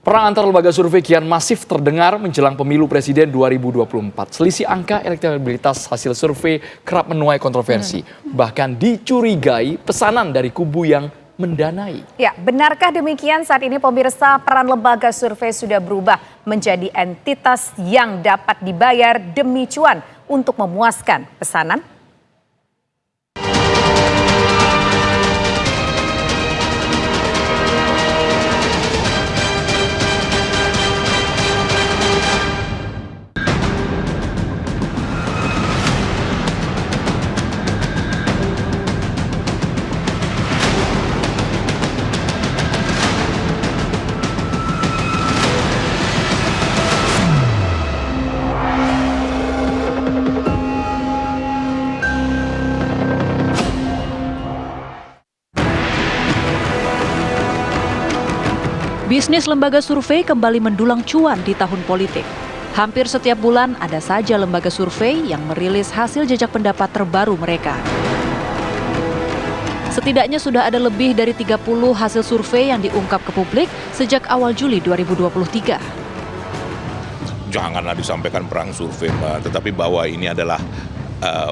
Perang antar lembaga survei kian masif terdengar menjelang pemilu presiden 2024. Selisih angka elektabilitas hasil survei kerap menuai kontroversi. Bahkan dicurigai pesanan dari kubu yang mendanai. Ya, benarkah demikian? Saat ini pemirsa, peran lembaga survei sudah berubah menjadi entitas yang dapat dibayar demi cuan untuk memuaskan pesanan. Bisnis lembaga survei kembali mendulang cuan di tahun politik. Hampir setiap bulan ada saja lembaga survei yang merilis hasil jajak pendapat terbaru mereka. Setidaknya sudah ada lebih dari 30 hasil survei yang diungkap ke publik sejak awal Juli 2023. Janganlah disampaikan perang survei, Mbak, tetapi bahwa ini adalah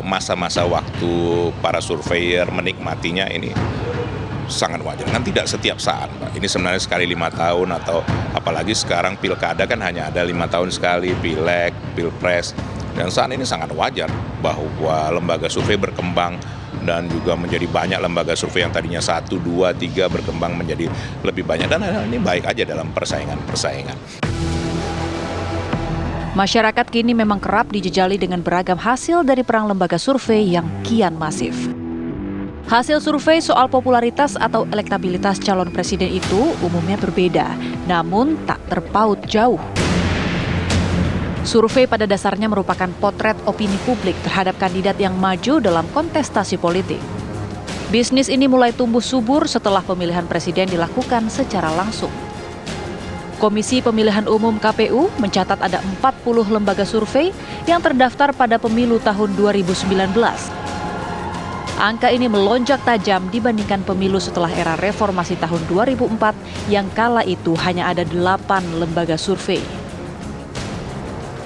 masa-masa waktu para surveyor menikmatinya ini sangat wajar. Kan tidak setiap saat, Pak. Ini sebenarnya sekali 5 tahun atau apalagi sekarang pilkada kan hanya ada 5 tahun sekali, pileg, pilpres. Dan saat ini sangat wajar bahwa lembaga survei berkembang dan juga menjadi banyak lembaga survei yang tadinya 1, 2, 3 berkembang menjadi lebih banyak. Dan ini baik aja dalam persaingan. Masyarakat kini memang kerap dijejali dengan beragam hasil dari perang lembaga survei yang kian masif. Hasil survei soal popularitas atau elektabilitas calon presiden itu umumnya berbeda, namun tak terpaut jauh. Survei pada dasarnya merupakan potret opini publik terhadap kandidat yang maju dalam kontestasi politik. Bisnis ini mulai tumbuh subur setelah pemilihan presiden dilakukan secara langsung. Komisi Pemilihan Umum KPU mencatat ada 40 lembaga survei yang terdaftar pada pemilu tahun 2019. Angka ini melonjak tajam dibandingkan pemilu setelah era reformasi tahun 2004 yang kala itu hanya ada 8 lembaga survei.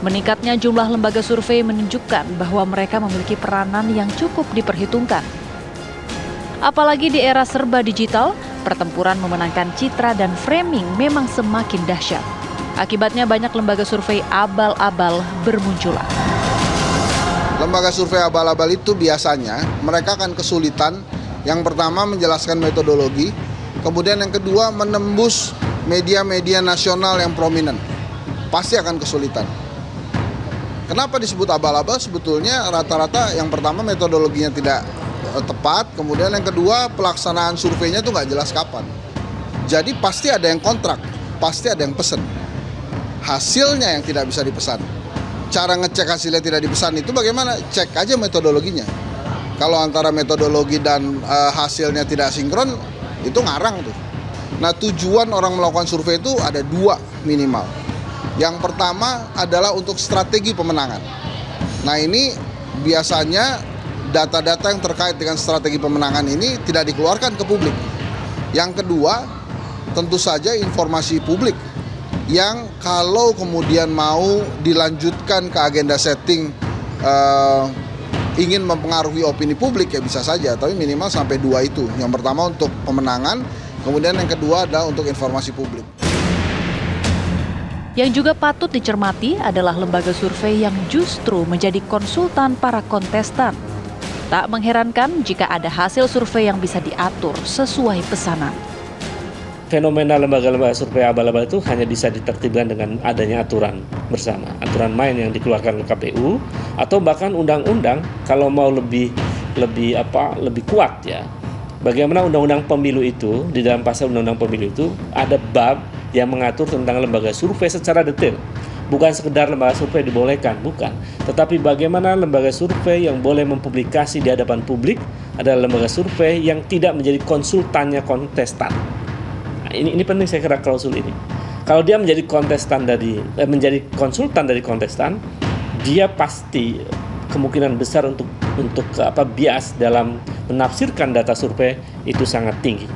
Meningkatnya jumlah lembaga survei menunjukkan bahwa mereka memiliki peranan yang cukup diperhitungkan. Apalagi di era serba digital, pertempuran memenangkan citra dan framing memang semakin dahsyat. Akibatnya banyak lembaga survei abal-abal bermunculan. Lembaga survei abal-abal itu biasanya mereka akan kesulitan, yang pertama menjelaskan metodologi, kemudian yang kedua menembus media-media nasional yang prominent. Pasti akan kesulitan. Kenapa disebut abal-abal? Sebetulnya rata-rata yang pertama metodologinya tidak tepat, kemudian yang kedua pelaksanaan surveinya itu nggak jelas kapan. Jadi pasti ada yang kontrak, pasti ada yang pesen. Hasilnya yang tidak bisa dipesan. Cara ngecek hasilnya tidak dipesan itu bagaimana? Cek aja metodologinya. Kalau antara metodologi dan hasilnya tidak sinkron, itu ngarang tuh. Nah, tujuan orang melakukan survei itu ada 2 minimal. Yang pertama adalah untuk strategi pemenangan. Nah, ini biasanya data-data yang terkait dengan strategi pemenangan ini tidak dikeluarkan ke publik. Yang kedua, tentu saja informasi publik yang kalau kemudian mau dilanjutkan ke agenda setting ingin mempengaruhi opini publik ya bisa saja, tapi minimal sampai 2 itu. Yang pertama untuk pemenangan, kemudian yang kedua adalah untuk informasi publik. Yang juga patut dicermati adalah lembaga survei yang justru menjadi konsultan para kontestan. Tak mengherankan jika ada hasil survei yang bisa diatur sesuai pesanan. Fenomena lembaga-lembaga survei abal-abal itu hanya bisa ditertibkan dengan adanya aturan bersama, aturan main yang dikeluarkan oleh KPU atau bahkan undang-undang kalau mau lebih kuat ya. Bagaimana undang-undang pemilu itu, di dalam pasal undang-undang pemilu itu ada bab yang mengatur tentang lembaga survei secara detail. Bukan sekedar lembaga survei dibolehkan, bukan. Tetapi bagaimana lembaga survei yang boleh mempublikasi di hadapan publik adalah lembaga survei yang tidak menjadi konsultannya kontestan. Nah, ini penting saya kira klausul ini. Kalau dia menjadi menjadi konsultan dari kontestan, dia pasti kemungkinan besar untuk bias dalam menafsirkan data survei itu sangat tinggi.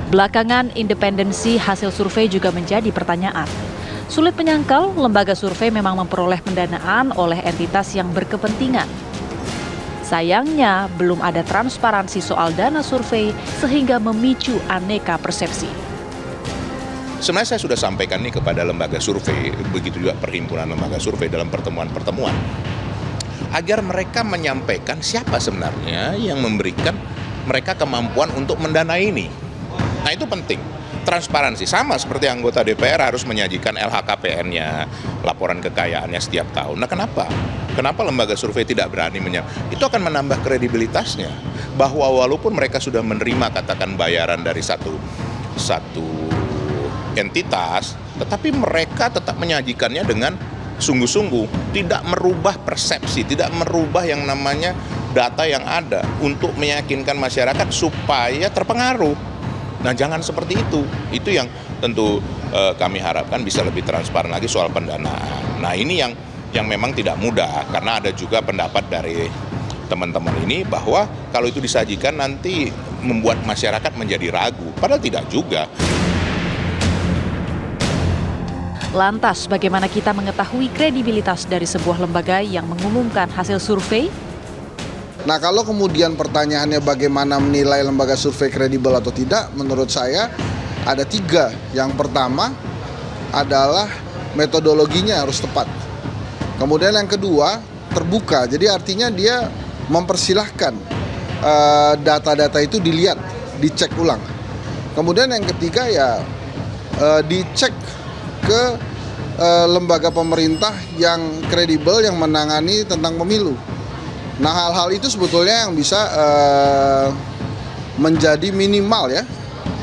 Belakangan, independensi hasil survei juga menjadi pertanyaan. Sulit menyangkal, lembaga survei memang memperoleh pendanaan oleh entitas yang berkepentingan. Sayangnya, belum ada transparansi soal dana survei sehingga memicu aneka persepsi. Sebenarnya saya sudah sampaikan nih kepada lembaga survei, begitu juga perhimpunan lembaga survei dalam pertemuan-pertemuan, agar mereka menyampaikan siapa sebenarnya yang memberikan mereka kemampuan untuk mendanai ini. Nah itu penting, transparansi. Sama seperti anggota DPR harus menyajikan LHKPN-nya, laporan kekayaannya setiap tahun. Nah kenapa? Kenapa lembaga survei tidak berani menyampaikan? Itu akan menambah kredibilitasnya, bahwa walaupun mereka sudah menerima katakan bayaran dari satu entitas, tetapi mereka tetap menyajikannya dengan sungguh-sungguh, tidak merubah persepsi, tidak merubah yang namanya data yang ada untuk meyakinkan masyarakat supaya terpengaruh. Nah jangan seperti itu yang tentu kami harapkan bisa lebih transparan lagi soal pendanaan. Nah ini yang memang tidak mudah, karena ada juga pendapat dari teman-teman ini bahwa kalau itu disajikan nanti membuat masyarakat menjadi ragu, padahal tidak juga. Lantas, bagaimana kita mengetahui kredibilitas dari sebuah lembaga yang mengumumkan hasil survei? Nah kalau kemudian pertanyaannya bagaimana menilai lembaga survei kredibel atau tidak, menurut saya ada 3. Yang pertama adalah metodologinya harus tepat. Kemudian yang kedua terbuka, jadi artinya dia mempersilahkan data-data itu dilihat, dicek ulang. Kemudian yang ketiga ya dicek ke lembaga pemerintah yang kredibel yang menangani tentang pemilu. Nah hal-hal itu sebetulnya yang bisa menjadi minimal ya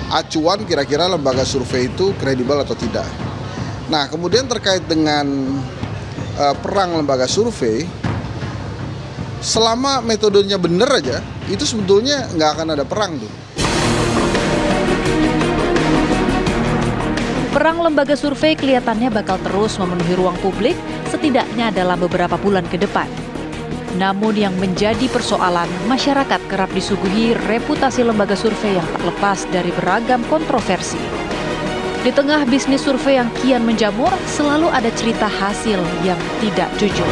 acuan kira-kira lembaga survei itu kredibel atau tidak. Nah kemudian terkait dengan perang lembaga survei, selama metodenya benar aja itu sebetulnya nggak akan ada perang tuh. Perang lembaga survei kelihatannya bakal terus memenuhi ruang publik setidaknya dalam beberapa bulan ke depan. Namun yang menjadi persoalan, masyarakat kerap disuguhi reputasi lembaga survei yang tak lepas dari beragam kontroversi. Di tengah bisnis survei yang kian menjamur, selalu ada cerita hasil yang tidak jujur.